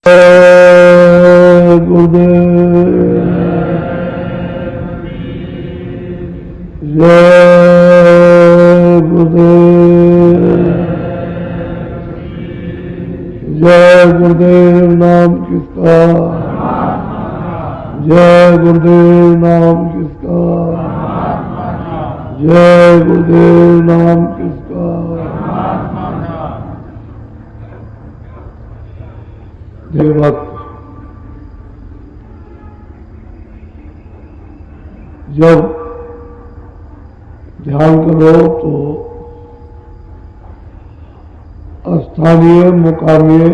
गुरुदेव जय गुरुदेव जय गुरुदेव नाम किसका जय गुरुदेव नाम किसका जय गुरुदेव नाम किसका। देवभक्त जब ध्यान करो तो स्थानीय मुकामीय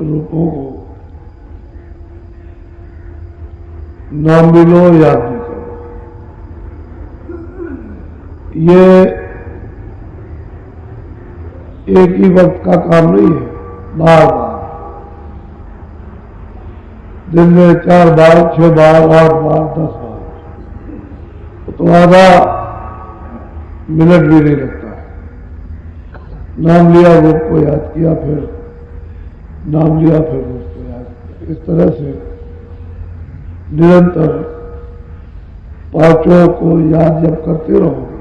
रूपों को नाम भी लो, याद भी करो। ये एक ही वक्त का काम नहीं है, बार बार दिन में 4 बार, 6 बार, 8 बार, 10 बार, तो आधा मिनट भी नहीं लगता है। नाम लिया, रूप को याद किया, फिर नाम लिया, फिर रूप को याद किया। इस तरह से निरंतर पांचों को याद जब करते रहोगे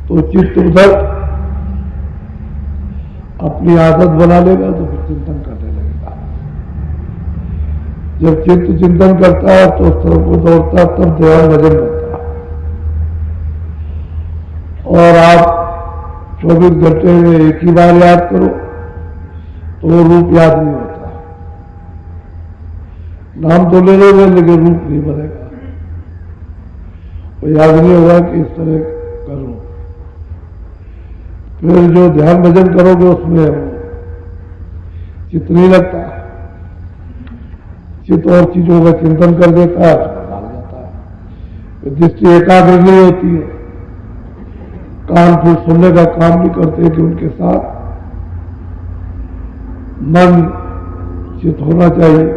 तो चित्त उधर अपनी आदत बना लेगा, तो फिर चिंतन करने लगेगा। जब चित्त चिंतन करता है तो उस तरफ को दौड़ता, तब ध्यान भजन बनता है। और आप 24 घंटे में एक ही बार याद करो तो वो रूप याद नहीं होता। नाम तो ले लोगे लेकिन रूप नहीं बनेगा, वो याद नहीं होगा कि इस तरह करो। फिर जो ध्यान भजन करोगे उसमें चित्त नहीं लगता, चित्त और चीजों का चिंतन कर देता है, भाग जाता है। दृष्टि एकाग्र नहीं होती है, कान फिर सुनने का काम नहीं करते कि उनके साथ मन चित्त होना चाहिए,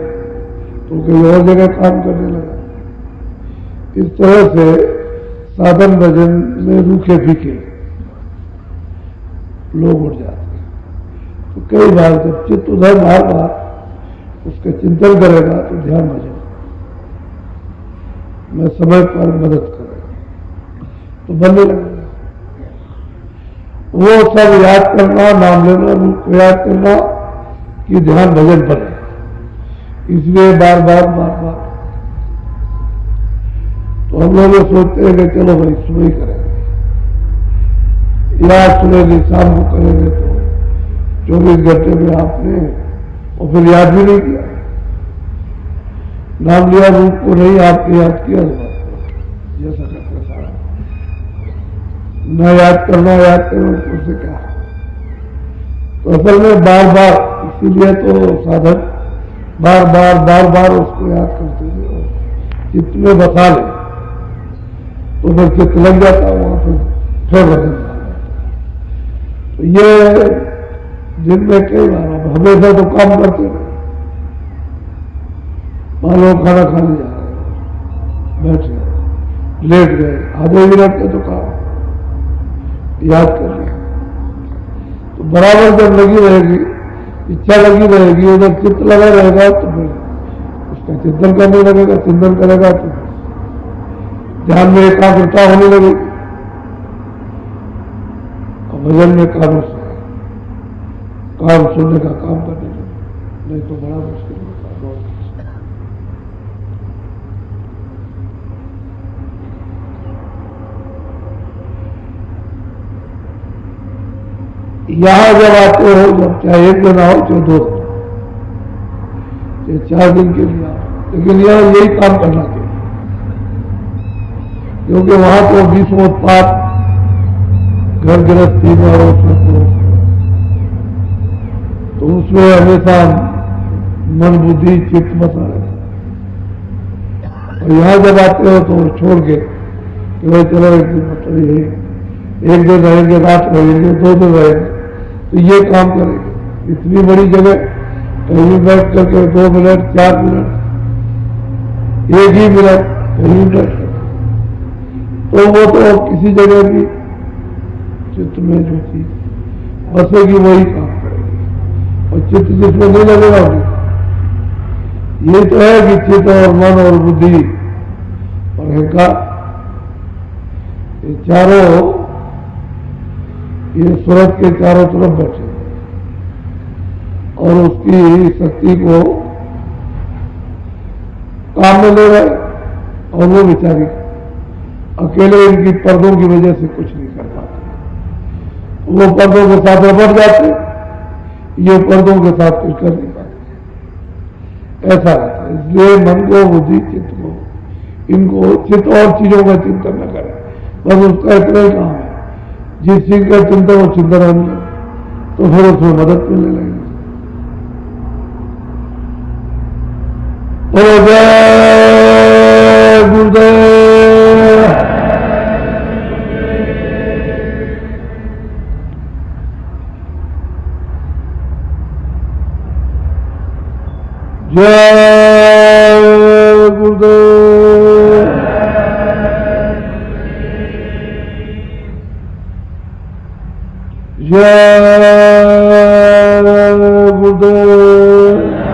तो कहीं और जगह काम करने लगा। इस तरह से साधन भजन में रूखे फीके लोग उठ जाते हैं। तो कई बार जब चित्त उधर बार बार उसका चिंतन करेगा तो ध्यान भजन में समय पर मदद करेगा, तो बनने लगेगा। वो सब याद करना, नाम लेना, रूप को याद करना कि ध्यान भजन बने, इसलिए बार बार बार बार। तो हम लोग सोचते हैं कि चलो भाई सुबह ही करेंगे, या सुबह शाम को करेंगे, तो 24 घंटे में आपने और फिर याद भी नहीं किया। नाम लिया, रूप को नहीं आपने याद किया, जैसा करते सारा न याद करना, याद करना उससे क्या। तो असल में बार बार, इसीलिए तो साधक बार बार बार बार उसको याद करते हैं, चित्त में बसा ले तो फिर चित्त लग जाता है, वहां फिर बदल जाता है। तो ये दिन में कई बार, अब हमेशा तो काम करते रहे, मान लो खाना खाने जा रहे हो, बैठ गए, लेट गए, आधे मिनट के तो काम याद कर लिया, तो बराबर जब लगी रहेगी, इच्छा लगी रहेगी, उधर चित्त लगा रहेगा, तो फिर उसका चिंतन करने लगेगा, चिंतन करेगा तो ध्यान में एकाग्रता होने लगेगी, और भजन में कानों से काम सुनने का काम करने लगे, नहीं तो बड़ा मुश्किल होता है। बहुत यहां जब आते हो, जब चाहे 1 दिन आओ चाहे 2 दिन, चाहे 4 दिन के लिए आओ, लेकिन यहां यही काम करना चाहिए, क्योंकि वहां तो 20 उत्पाद घर गृहस्थी में और तो उसमें हमेशा मन बुद्धि चित्त बसा रहता है। और यहां जब आते हो तो छोड़ के कि भाई चलो एक दिन मतलब यही 1 दिन रहेंगे, रात रहेंगे, 2 दिन रहेंगे, तो ये काम करेंगे। इतनी बड़ी जगह कहीं बैठ करके 2 मिनट, 4 मिनट, 1 ही मिनट कहीं बैठ कर, तो वो तो किसी जगह भी चित्त में जो चीज बसेगी वही काम करेगी, और चित्त जिसमें नहीं लगेगा ये तो है कि चित्त और मन और बुद्धि और अहंकार, ये चारों, ये सूरत के चारों तरफ बैठे और उसकी शक्ति को काम में ले रहे, और वो बेचारी अकेले इनकी पर्दों की वजह से कुछ नहीं कर पाते। वो पर्दों के साथ रबड़ जाते, ये पर्दों के साथ कुछ कर नहीं पाते, ऐसा रहता है। इसलिए मन को, बुद्धि, चित्त को, इनको चित्त और चीजों का चिंतन न करें, बस उसका इतना ही काम है। जिस चीज का चिंतन वो चिंतन होंगे तो फिर उसमें मदद मिलने लगेगी। तो जय गुरुदेव। जय गुरुदेव। जय गुरुदेव।